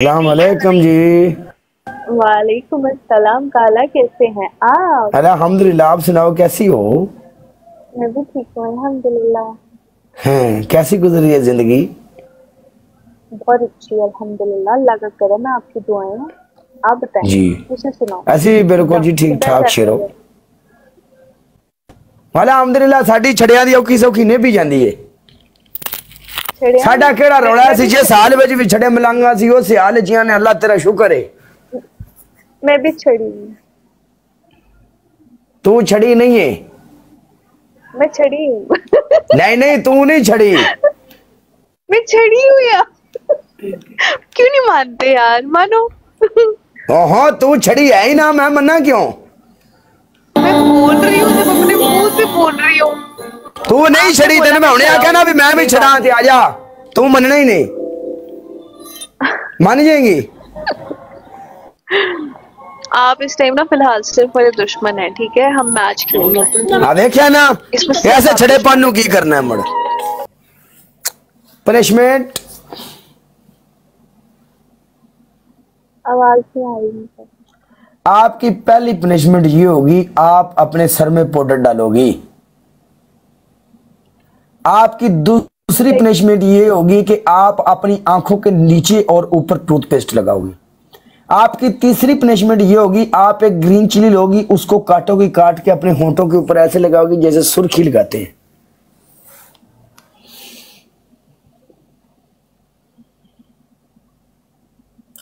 अस्सलामुअलैकुम जी। वालेकुम अस्सलाम। काला कैसे हैं आप? अल्हम्दुलिल्लाह, आप सुनाओ कैसी हो? मैं भी ठीक हूँ अल्हम्दुलिल्लाह। हैं, कैसी गुजर रही है जिंदगी? बहुत अच्छी अल्हम्दुलिल्लाह, अल्लाह का करम है, आपकी दुआएं हैं। आप बताएं, जी मुझे सुनाओ। ऐसी बिल्कुल जी, ठीक किधर ठाक रहते शेरो। हो? अल्हम्दुलिल्लाह साडी छड़ियां दी औखी सौखी ने भी जांदी है। छड़िया साडा केड़ा मैं, रौला मैं सी भी जे साल विच भी छड़े मलांगा सी, ओ सियाल जियां ने, अल्लाह तेरा शुक्र है। मैं भी छड़ी हूँ। तू छड़ी नहीं है। मैं छड़ी हूँ। नहीं नहीं, तू नहीं छड़ी। मैं छड़ी हूँ यार। क्यों नहीं मानते यार, मानो। ओहो, तू छड़ी है ही ना, मैं मना क्यों? मैं बोल रही हूँ, जब अपने मुंह से बोल रही हूँ। तू नहीं आपने छड़ी, बोला तेन मैं मैं हुणे छड़ा आख्या ना हूँ, भी मैं भी कोई बात छड़ा, ते नहीं। आजा। तू मनना ही नहीं, मान जाएंगी। आप इस टाइम ना फिलहाल सिर्फ मेरे दुश्मन है, ठीक है? हम मैच खेलेंगे, हाँ देखिया ना, इसमें सिर्फ ऐसे आप छड़ेपन दुश्मन नु है। की करना है मुड़। पनिशमेंट आवाज नहीं आ रही मुझे। आपकी पहली पनिशमेंट ये होगी, आप अपने सर में पाउडर डालोगी। आपकी दूसरी पनिशमेंट ये होगी कि आप अपनी आंखों के नीचे और ऊपर टूथपेस्ट लगाओगी। आपकी तीसरी पनिशमेंट ये होगी, आप एक ग्रीन चिली लोगी, उसको काटोगी, काट के अपने होंठों के ऊपर ऐसे लगाओगी जैसे सुर्खी लगाते हैं।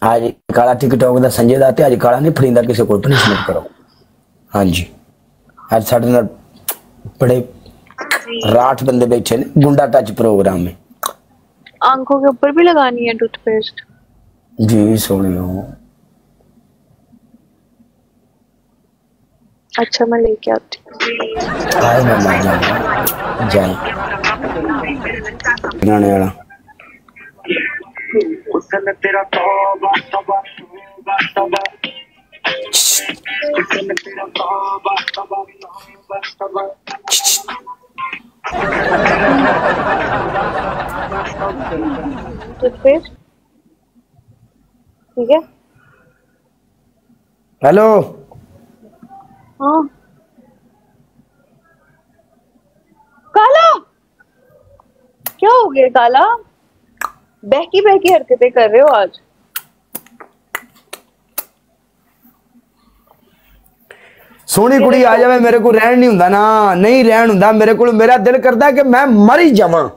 आज काला टिकटॉक का संजय दाते आज काला नहीं फरीदा, किसी को पनिशमेंट करो। हाँ जी, आज साढ़े नाल बड़े राठ बंदे बैठे ने गुंडा टच प्रोग्राम में। आंखों के ऊपर भी लगानी है टूथपेस्ट? जी सोनियो। अच्छा, मैं लेके आती हूँ। आज मैं मर जाऊंगा, जाए बनाने वाला। तेरा तौबा तौबा तौबा तौबा तेरा तौबा तौबा तौबा तौबा। टूथपेस्ट ठीक है। हेलो, हाँ काला, क्या हो गया काला? बहकी बहकी हरकतें कर रहे हो आज। सोनी कुड़ी आ जावे, मेरे को रहन नहीं हुंदा ना, नहीं रहन हुंदा मेरे को। मेरा दिल करता है कि मैं मर ही जावां।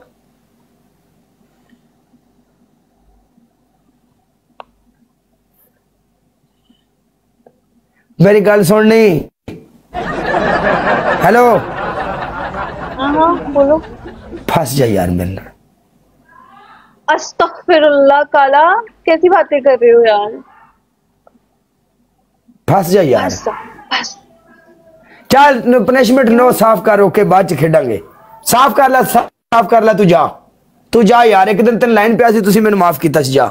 मेरी गल सुननी। हेलो, हाँ हाँ बोलो। फंस जा यार मेरे नाल। अस्तगफिरुल्लाह काला, कैसी बातें कर रहे हो यार? फंस जा यार। बस बस। चल पनिशमेंट नो, साफ कर, ओके बाद च खेडांगे। साफ कर ला, साफ कर ला, तू जा, तू जा यार। एक दिन तेन लाइन पे सी, तुसी मैनू माफ कीता सी, जा।